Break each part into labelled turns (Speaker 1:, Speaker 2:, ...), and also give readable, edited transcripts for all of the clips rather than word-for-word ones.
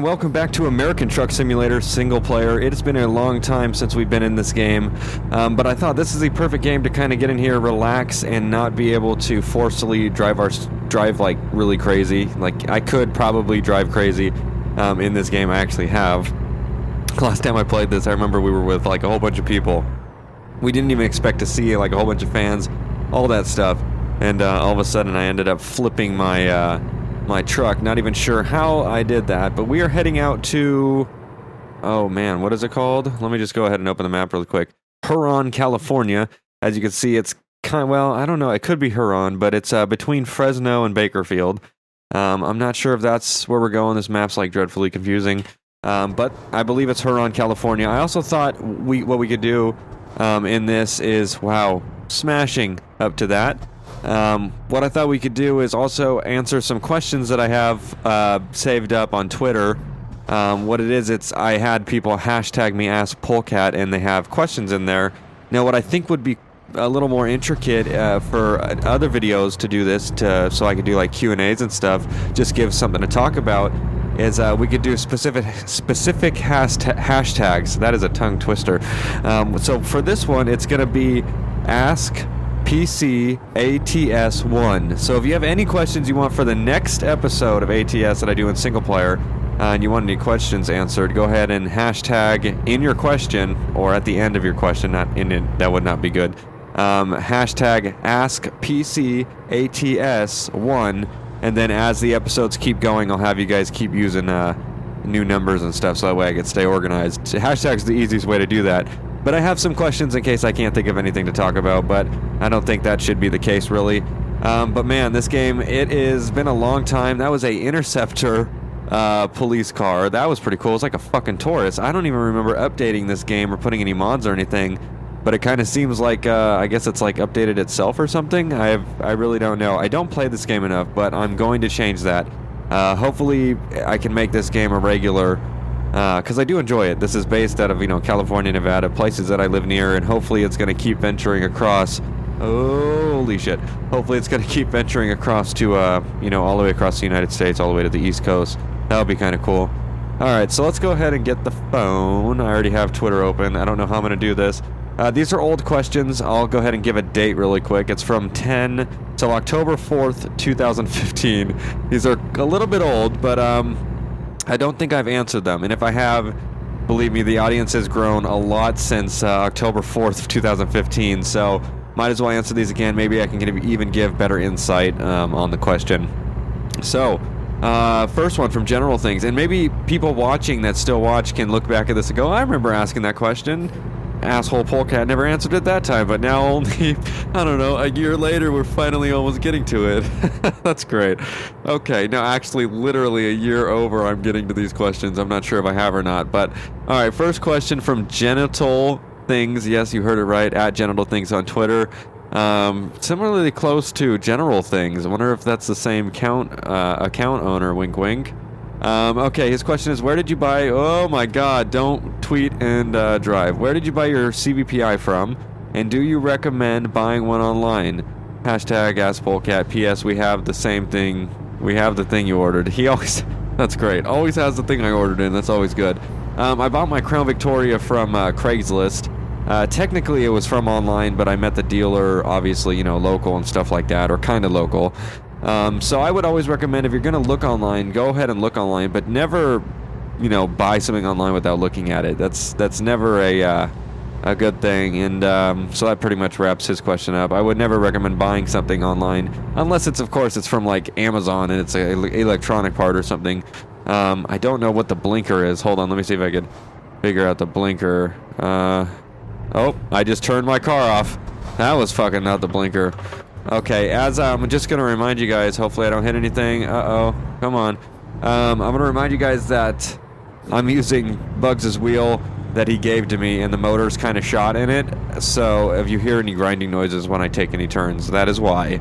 Speaker 1: welcome back to American Truck Simulator single player. It has been a long time since we've been in this game, but I thought this is the perfect game to kind of get in here, relax, and not be able to forcefully drive like really crazy. Like, I could probably drive crazy in this game. I actually have. Last time I played this, I remember we were with like a whole bunch of people. We didn't even expect to see like a whole bunch of fans, all that stuff, and all of a sudden I ended up flipping my my truck. Not even sure how I did that, but we are heading out to, oh man, what is it called? Let me just go ahead and open the map really quick. Huron, California. As you can see, it's kind of, well, I don't know, it could be Huron, but it's between Fresno and Bakersfield. I'm not sure if that's where we're going. This map's like dreadfully confusing, but I believe it's Huron, California. I also thought what we could do in this is, wow, smashing up to that. What I thought we could do is also answer some questions that I have saved up on Twitter. What it is, it's I had people hashtag me Ask Polecat, and they have questions in there. Now, what I think would be a little more intricate for other videos to do this, so I could do like Q&As and stuff, just give something to talk about, is we could do specific hashtags. That is a tongue twister. So for this one, it's going to be Ask PC ATS1. So if you have any questions you want for the next episode of ATS that I do in single player, and you want any questions answered, go ahead and hashtag in your question, or at the end of your question, not in it, that would not be good. Hashtag Ask PC ATS1, and then as the episodes keep going, I'll have you guys keep using new numbers and stuff, so that way I can stay organized. Hashtag's the easiest way to do that. But I have some questions in case I can't think of anything to talk about, but I don't think that should be the case, really. But man, this game, it has been a long time. That was a Interceptor police car. That was pretty cool. It's like a fucking Taurus. I don't even remember updating this game or putting any mods or anything, but it kind of seems like, I guess it's like updated itself or something. I really don't know. I don't play this game enough, but I'm going to change that. Hopefully, I can make this game a regular, because I do enjoy it. This is based out of, California, Nevada, places that I live near, and hopefully it's going to keep venturing across. Holy shit. Hopefully it's going to keep venturing across to, all the way across the United States, all the way to the East Coast. That would be kind of cool. Alright, so let's go ahead and get the phone. I already have Twitter open. I don't know how I'm going to do this. These are old questions. I'll go ahead and give a date really quick. It's from 10 till October 4th, 2015. These are a little bit old, but I don't think I've answered them. And if I have, believe me, the audience has grown a lot since October 4th of 2015. So might as well answer these again. Maybe I can even give better insight on the question. So, first one from General Things. And maybe people watching that still watch can look back at this and go, I remember asking that question. Asshole Polecat never answered it that time, but now only, I don't know, a year later, we're finally almost getting to it. That's great. Okay, now actually, literally a year over, I'm getting to these questions. I'm not sure if I have or not, but all right, first question from Genital Things. Yes, you heard it right, at Genital Things on Twitter. Similarly close to General Things. I wonder if that's the same account owner, wink wink. Okay, his question is, where did you buy, oh my god, don't tweet and drive. Where did you buy your CVPI from? And do you recommend buying one online? Hashtag Ask Polecat. PS, we have the same thing. We have the thing you ordered. He always, that's great. Always has the thing I ordered in. That's always good. I bought my Crown Victoria from Craigslist. Technically it was from online, but I met the dealer, obviously, local and stuff like that, or kind of local. So I would always recommend, if you're going to look online, go ahead and look online, but never, buy something online without looking at it. That's never a good thing. And so that pretty much wraps his question up. I would never recommend buying something online, unless it's, of course, it's from like Amazon and it's an electronic part or something. I don't know what the blinker is. Hold on, let me see if I could figure out the blinker. Oh, I just turned my car off. That was fucking not the blinker. Okay, as I'm just going to remind you guys, hopefully I don't hit anything. Uh-oh, come on. I'm going to remind you guys that I'm using Bugs' wheel that he gave to me, and the motor's kind of shot in it. So if you hear any grinding noises when I take any turns, that is why.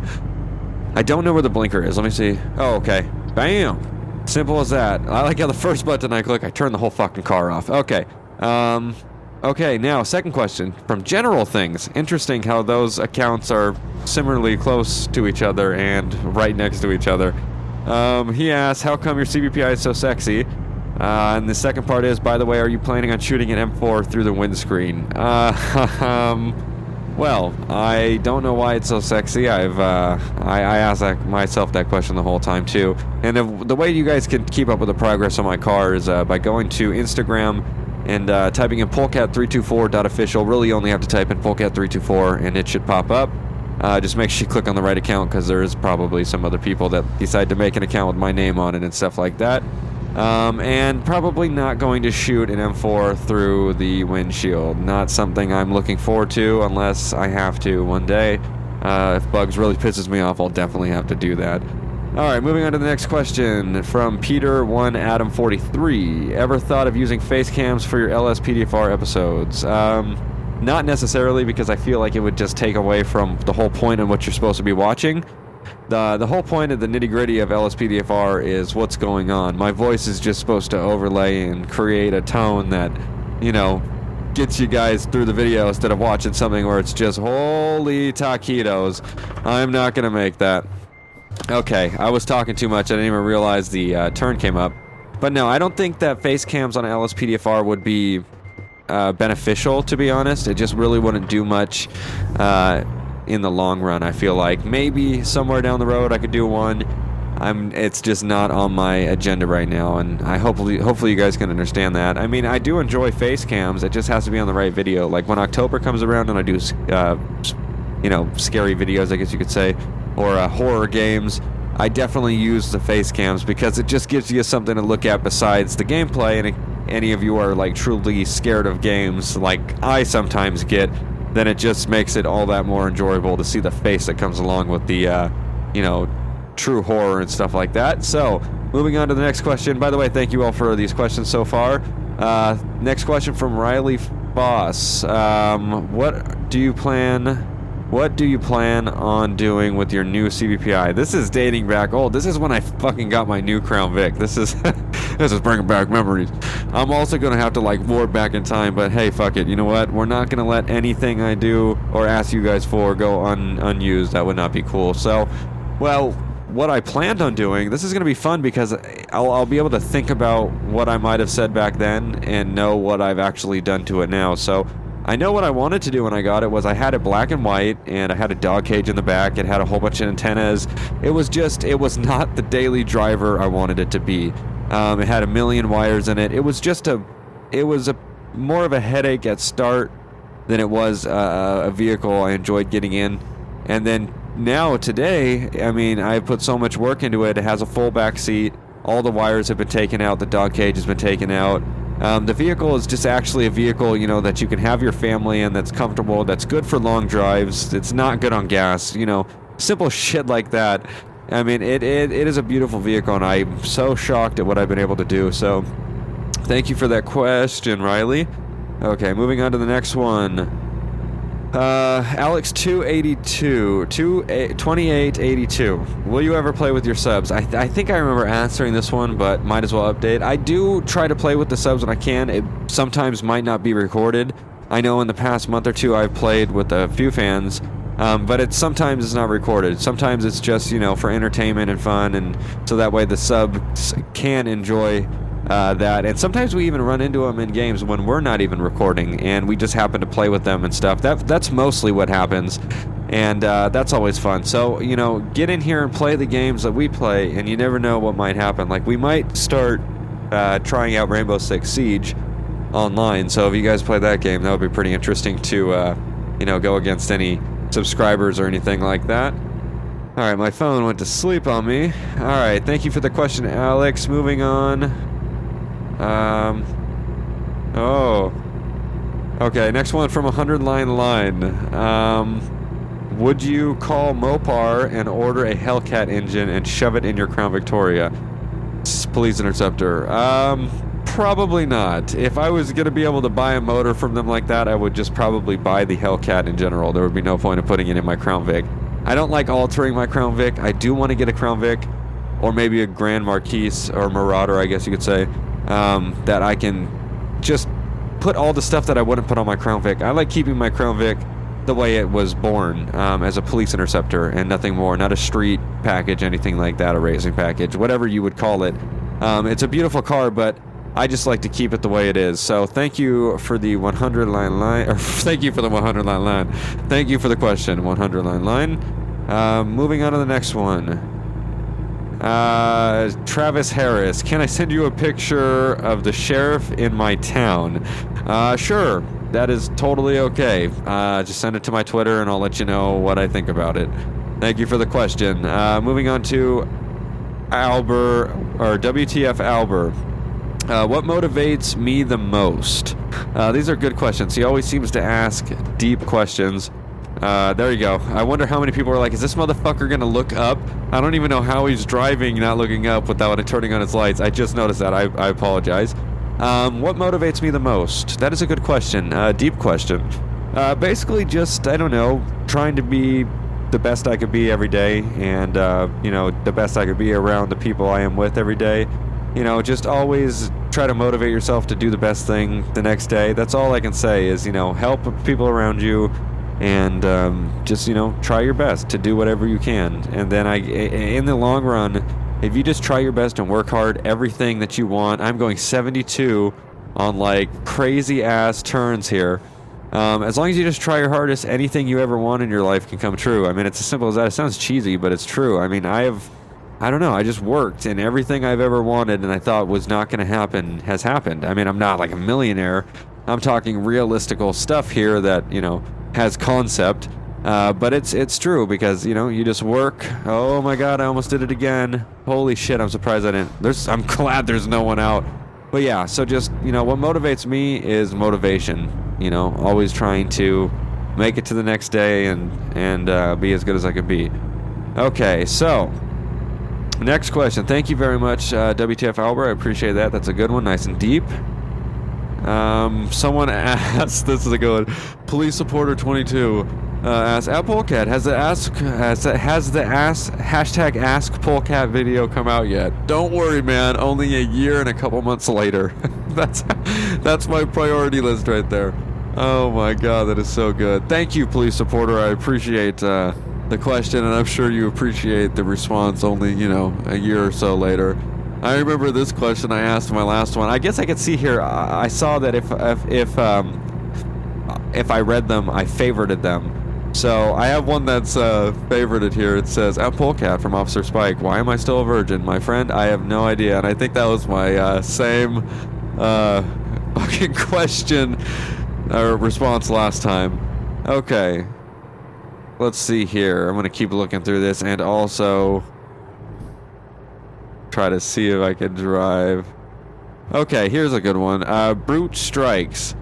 Speaker 1: I don't know where the blinker is. Let me see. Oh, okay. Bam! Simple as that. I like how the first button I click, I turn the whole fucking car off. Okay. Okay, now, second question from General Things. Interesting how those accounts are similarly close to each other and right next to each other. He asks, how come your CVPI is so sexy? And the second part is, by the way, are you planning on shooting an M4 through the windscreen? Well, I don't know why it's so sexy. I asked myself that question the whole time too. And the way you guys can keep up with the progress on my car is by going to Instagram and typing in polecat324.official. Really, you only have to type in polecat324 and it should pop up. Just make sure you click on the right account, because there is probably some other people that decide to make an account with my name on it and stuff like that. And probably not going to shoot an M4 through the windshield. Not something I'm looking forward to unless I have to one day. If Bugs really pisses me off, I'll definitely have to do that. Alright, moving on to the next question from Peter1Adam43. Ever thought of using face cams for your LSPDFR episodes? Not necessarily, because I feel like it would just take away from the whole point of what you're supposed to be watching. The whole point of the nitty-gritty of LSPDFR is what's going on. My voice is just supposed to overlay and create a tone that, you know, gets you guys through the video instead of watching something where it's just holy taquitos. I'm not gonna make that. Okay, I was talking too much. I didn't even realize the turn came up. But no, I don't think that face cams on LSPDFR would be beneficial, to be honest. It just really wouldn't do much in the long run. I feel like maybe somewhere down the road I could do one. It's just not on my agenda right now, and hopefully you guys can understand that. I mean, I do enjoy face cams. It just has to be on the right video. Like when October comes around and I do you know, scary videos, I guess you could say, or horror games, I definitely use the face cams, because it just gives you something to look at besides the gameplay. And if any of you are like truly scared of games like I sometimes get, then it just makes it all that more enjoyable to see the face that comes along with the you know, true horror and stuff like that. So moving on to the next question. By the way, thank you all for these questions so far. Next question from Riley Foss. What do you plan on doing with your new CVPI? This is dating back old. This is when I fucking got my new Crown Vic. This is this is bringing back memories. I'm also gonna have to like warp back in time, but hey, fuck it. You know what? We're not gonna let anything I do or ask you guys for go unused. That would not be cool. So, well, what I planned on doing, this is gonna be fun, because I'll be able to think about what I might have said back then and know what I've actually done to it now. So I know what I wanted to do when I got it was I had it black and white, and I had a dog cage in the back. It had a whole bunch of antennas. It was not the daily driver I wanted it to be. It had a million wires in it. It was more of a headache at start than it was a vehicle I enjoyed getting in. And then now today, I mean, I've put so much work into it. It has a full back seat. All the wires have been taken out. The dog cage has been taken out. The vehicle is just actually a vehicle, you know, that you can have your family in, that's comfortable, that's good for long drives. It's not good on gas, you know, simple shit like that. I mean, it is a beautiful vehicle, and I'm so shocked at what I've been able to do. So thank you for that question, Riley. Okay, moving on to the next one. Alex282, 2882. Will you ever play with your subs? I think I remember answering this one, but might as well update. I do try to play with the subs when I can. It sometimes might not be recorded. I know in the past month or two I've played with a few fans, but sometimes it's not recorded. Sometimes it's just, you know, for entertainment and fun, and so that way the subs can enjoy that. And sometimes we even run into them in games when we're not even recording, and we just happen to play with them and stuff. That's mostly what happens, and that's always fun. So, you know, get in here and play the games that we play, and you never know what might happen. Like, we might start trying out Rainbow Six Siege online, so if you guys play that game, that would be pretty interesting to you know, go against any subscribers or anything like that. Alright, my phone went to sleep on me. Alright, thank you for the question, Alex. Moving on. Oh. Okay, next one from 100 Line. Would you call Mopar and order a Hellcat engine and shove it in your Crown Victoria? Police Interceptor. Probably not. If I was going to be able to buy a motor from them like that, I would just probably buy the Hellcat in general. There would be no point in putting it in my Crown Vic. I don't like altering my Crown Vic. I do want to get a Crown Vic, or maybe a Grand Marquis, or Marauder, I guess you could say. That I can just put all the stuff that I wouldn't put on my Crown Vic. I like keeping my Crown Vic the way it was born, as a police interceptor and nothing more. Not a street package, anything like that, a racing package, whatever you would call it. It's a beautiful car, but I just like to keep it the way it is. So thank you for the 100-line, or thank you for the 100-line. Thank you for the question, 100-line line. Moving on to the next one. Travis Harris, can I send you a picture of the sheriff in my town? Sure, that is totally okay. Just send it to my Twitter and I'll let you know what I think about it. Thank you for the question. Moving on to Albert, or WTF Albert. What motivates me the most? These are good questions. He always seems to ask deep questions. There you go. I wonder how many people are like, is this motherfucker gonna look up? I don't even know how he's driving not looking up without turning on his lights. I just noticed that. I apologize. What motivates me the most? That is a good question. Deep question. Basically just, I don't know, trying to be the best I could be every day, and the best I could be around the people I am with every day. Just always try to motivate yourself to do the best thing the next day. That's all I can say is, help people around you, and just, try your best to do whatever you can. And then in the long run, if you just try your best and work hard, everything that you want. I'm going 72 on like crazy ass turns here. As long as you just try your hardest, anything you ever want in your life can come true. I mean, it's as simple as that. It sounds cheesy, but it's true. I mean, I don't know, I just worked, and everything I've ever wanted and I thought was not going to happen has happened. I mean, I'm not like a millionaire. I'm talking realistical stuff here that, has concept. But it's true because, you just work. Oh my God, I almost did it again. Holy shit, I'm surprised I didn't. I'm glad there's no one out. But yeah, so just, what motivates me is motivation. Always trying to make it to the next day and be as good as I can be. Okay, so next question. Thank you very much, WTF Albert. I appreciate that. That's a good one, nice and deep. Someone asked, this is a good one. Police Supporter 22 asked, at Polecat, has the hashtag Ask Polecat video come out yet? Don't worry, man. Only a year and a couple months later. That's my priority list right there. Oh my God, that is so good. Thank you, Police Supporter. I appreciate the question, and I'm sure you appreciate the response only, a year or so later. I remember this question I asked in my last one. I guess I could see here, I saw that if I read them, I favorited them. So I have one that's favorited here. It says, at Polecat from Officer Spike, why am I still a virgin? My friend, I have no idea. And I think that was my same fucking question or response last time. Okay. Let's see here. I'm going to keep looking through this and also try to see if I can drive. Okay, here's a good one. Brute Strikes.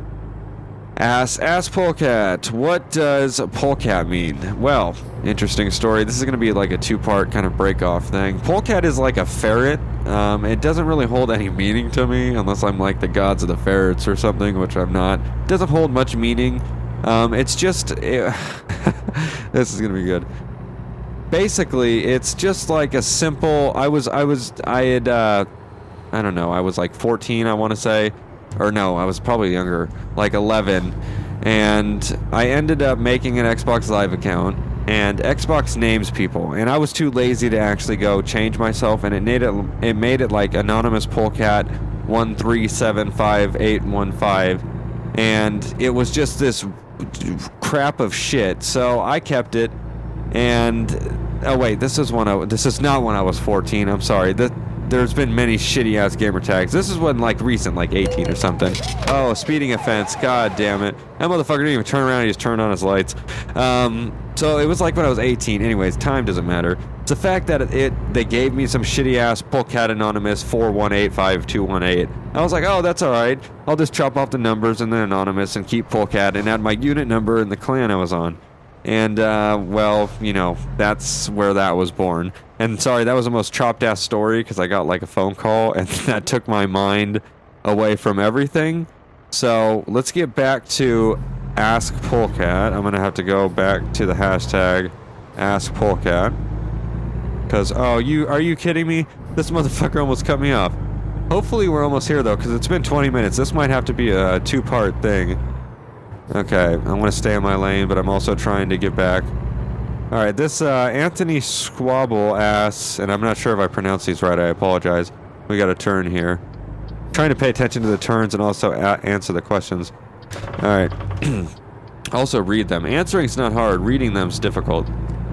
Speaker 1: Ask Polecat, what does Polecat mean? Well, interesting story. This is going to be like a two-part kind of break-off thing. Polecat is like a ferret. It doesn't really hold any meaning to me unless I'm like the gods of the ferrets or something, which I'm not. It doesn't hold much meaning. It's just... this is going to be good. Basically, it's just like a simple... I don't know, I was like 14, I want to say. Or no, I was probably younger, like 11. And I ended up making an Xbox Live account, and Xbox names people. And I was too lazy to actually go change myself, and it made it like Anonymous Polecat 1375815. And it was just this crap of shit. So I kept it, and... Oh wait, this is not when I was 14, I'm sorry. There's been many shitty ass gamer tags. This is when like recent, like 18 or something. Oh, speeding offense, god damn it. That motherfucker didn't even turn around, he just turned on his lights. So it was like when I was 18. Anyways, time doesn't matter. It's the fact that they gave me some shitty ass Polecat Anonymous 4185218. I was like, oh, that's alright. I'll just chop off the numbers and then Anonymous and keep Polecat and add my unit number and the clan I was on. And, well, that's where that was born. And sorry, that was the most chopped-ass story because I got, like, a phone call, and that took my mind away from everything. So, let's get back to Ask Polecat. I'm going to have to go back to the hashtag Ask Polecat. Because, are you kidding me? This motherfucker almost cut me off. Hopefully we're almost here, though, because it's been 20 minutes. This might have to be a two-part thing. Okay, I'm going to stay in my lane, but I'm also trying to get back. Alright, this Anthony Squabble asks, and I'm not sure if I pronounced these right, I apologize. We got a turn here. trying to pay attention to the turns and also answer the questions. All right. Also read them. Answering's not hard. Reading them's difficult.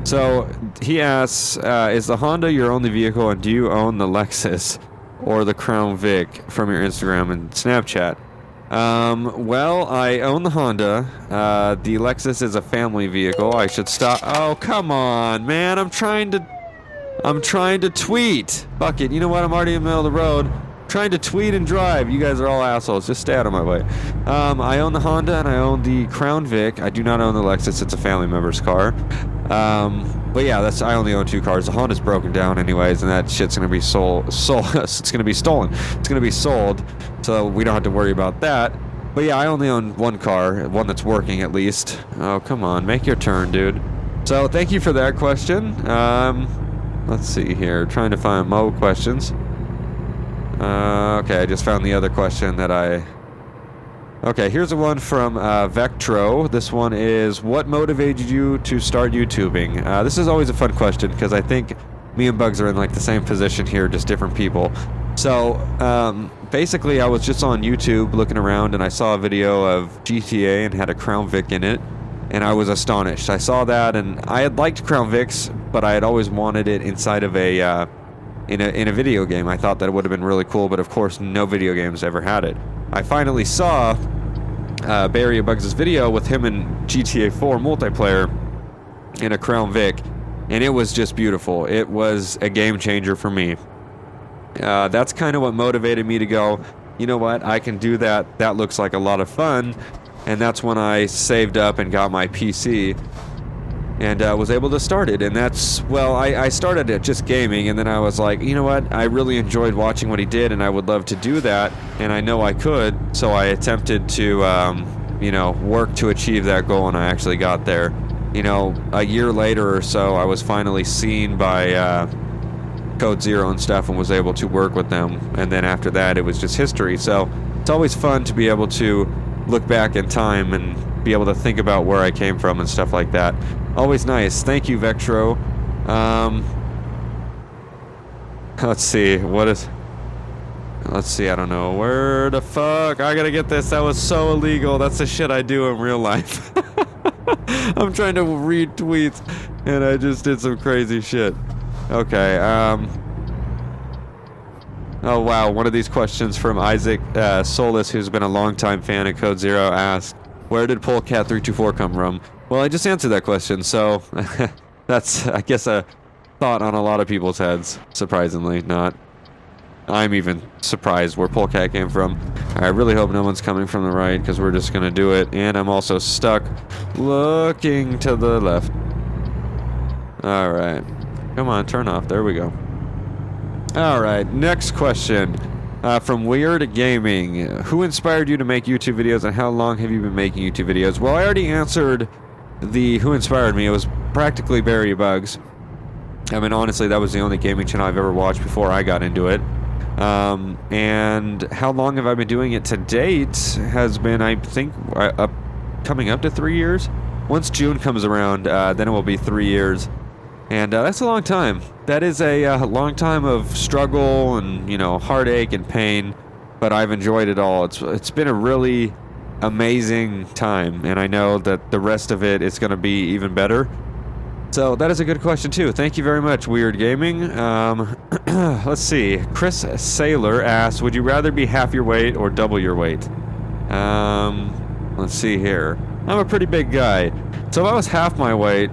Speaker 1: So he asks, is the Honda your only vehicle, and do you own the Lexus or the Crown Vic from your Instagram and Snapchat? Well, I own the Honda. The Lexus is a family vehicle. I should stop. Oh, come on, man. I'm trying to tweet. Fuck it. You know what? I'm already in the middle of the road. Trying to tweet and drive. You guys are all assholes. Just stay out of my way. I own the Honda and I own the Crown Vic. I do not own the Lexus. It's a family member's car. But yeah, I only own 2 cars. The Honda's broken down anyways, and that shit's gonna be sold. It's gonna be stolen. It's gonna be sold, so we don't have to worry about that. But yeah, I only own 1 car, one that's working at least. Oh, come on, make your turn, dude. So thank you for that question. Let's see here. Trying to find more questions. Okay, I just found the other question that Okay, here's the one from Vectro. This one is, what motivated you to start YouTubing? This is always a fun question because I think me and Bugs are in like the same position here, just different people. So basically I was just on YouTube looking around and I saw a video of GTA and had a Crown Vic in it, and I was astonished. I saw that and I had liked Crown Vics, but I had always wanted it inside of a in a video game. I thought that it would have been really cool, but of course no video games ever had it. I finally saw Barry Bugs' video with him in GTA 4 multiplayer in a Crown Vic, and it was just beautiful. It was a game changer for me. That's kind of what motivated me to go, you know what, I can do that. That looks like a lot of fun. And that's when I saved up and got my PC and was able to start it. And that's, well, I started it just gaming, and then I was like, you know what, I really enjoyed watching what he did and I would love to do that, and I know I could, so I attempted to you know, work to achieve that goal, and I actually got there. You know, a year later or so, I was finally seen by Code Zero and stuff and was able to work with them, and then after that it was just history. So it's always fun to be able to look back in time and be able to think about where I came from and stuff like that. Always nice. Thank you, Vectro. Let's see. Let's see. I don't know. Where the fuck? I gotta get this. That was so illegal. That's the shit I do in real life. I'm trying to read tweets, and I just did some crazy shit. Okay. Oh, wow. One of these questions from Isaac Solis, who's been a longtime fan of Code Zero, asked, where did Polecat324 come from? Well, I just answered that question, so that's, I guess, a thought on a lot of people's heads. Surprisingly, not. I'm even surprised where Polecat came from. I really hope no one's coming from the right, because we're just going to do it. And I'm also stuck looking to the left. Alright. Come on, turn off. There we go. Alright, next question. From Weird Gaming. Who inspired you to make YouTube videos, and how long have you been making YouTube videos? Well, I already answered the who inspired me. It was practically Barry Bugs. I mean, honestly, that was the only gaming channel I've ever watched before I got into it. And how long have I been doing it to date has been, I think, coming up to 3 years. Once June comes around, then it will be 3 years. And that's a long time. That is a long time of struggle and, you know, heartache and pain, but I've enjoyed it all. It's been a really amazing time, and I know that the rest of it is going to be even better. So that is a good question too. Thank you very much, Weird Gaming. Let's see. Chris Saylor asks, would you rather be half your weight or double your weight? Let's see here. I'm a pretty big guy, so if I was half my weight,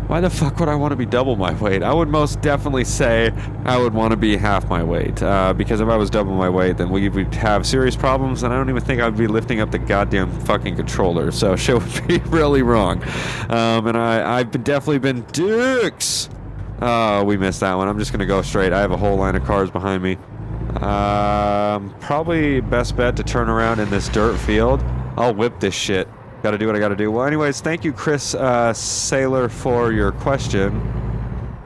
Speaker 1: why the fuck would I want to be double my weight? I would most definitely say I would want to be half my weight, because if I was double my weight, then we would have serious problems, and I don't even think I would be lifting up the goddamn fucking controller, so shit would be really wrong. And I've definitely been dicks. Oh, we missed that one. I'm just going to go straight. I have a whole line of cars behind me. Probably best bet to turn around in this dirt field. I'll whip this shit. Gotta do what I gotta do. Well, anyways, thank you, Chris Saylor, for your question.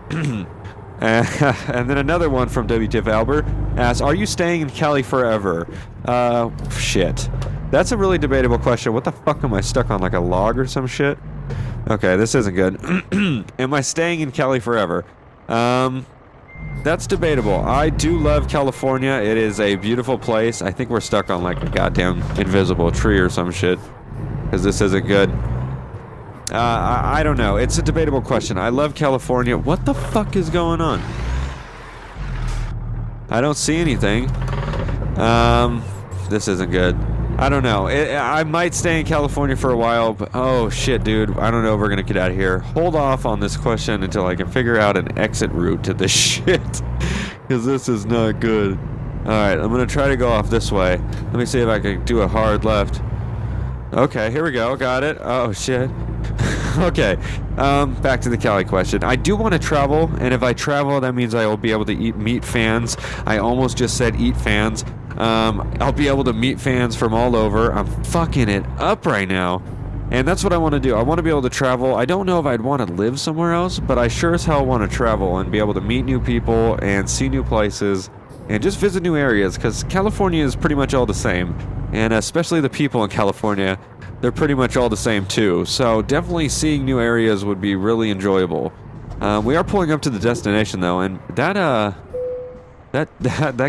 Speaker 1: And then another one from WTF Albert asks, are you staying in Cali forever? Shit. That's a really debatable question. What the fuck am I stuck on, like a log or some shit? Okay, this isn't good. Am I staying in Cali forever? That's debatable. I do love California. It is a beautiful place. I think we're stuck on like a goddamn invisible tree or some shit, because this isn't good. I don't know. It's a debatable question. I love California. What the fuck is going on? I don't see anything. This isn't good. I don't know. I might stay in California for a while, but oh shit, dude. I don't know if we're gonna get out of here. Hold off on this question until I can figure out an exit route to this shit. Because this is not good. Alright, I'm gonna try to go off this way. Let me see if I can do a hard left. Okay, here we go. Got it. Oh shit. Okay, back to the Cali question. I do want to travel, and if I travel, that means I will be able to meet fans. I almost just said eat fans. I'll be able to meet fans from all over. I'm fucking it up right now, and that's what I want to do. I want to be able to travel. I don't know if I'd want to live somewhere else, but I sure as hell want to travel and be able to meet new people and see new places and just visit new areas, because California is pretty much all the same, and especially the people in California, they're pretty much all the same too. So definitely seeing new areas would be really enjoyable. We are pulling up to the destination though, and that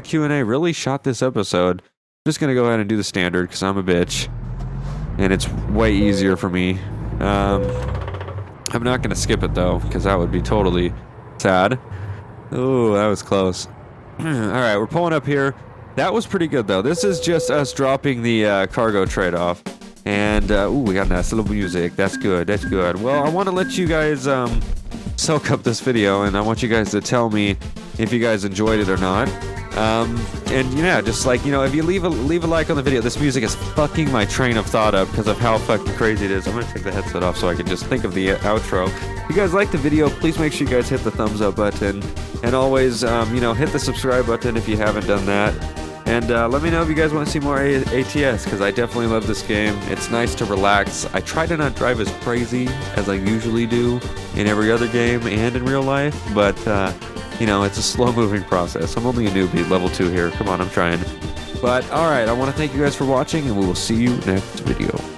Speaker 1: Q&A really shot this episode. I'm just gonna go ahead and do the standard because I'm a bitch, and it's way easier for me. I'm not gonna skip it though, because that would be totally sad. Ooh, that was close. All right, we're pulling up here. That was pretty good though. This is just us dropping the cargo trade-off. And, ooh, we got nice little music. That's good, that's good. Well, I want to let you guys, soak up this video, and I want you guys to tell me if you guys enjoyed it or not. And, yeah, just like, you know, if you leave a like on the video, this music is fucking my train of thought up because of how fucking crazy it is. I'm gonna take the headset off so I can just think of the outro. If you guys like the video, please make sure you guys hit the thumbs up button. And always, you know, hit the subscribe button if you haven't done that. And let me know if you guys want to see more ATS, because I definitely love this game. It's nice to relax. I try to not drive as crazy as I usually do in every other game and in real life, but, you know, it's a slow-moving process. I'm only a newbie, level 2 here. Come on, I'm trying. But, alright, I want to thank you guys for watching, and we will see you next video.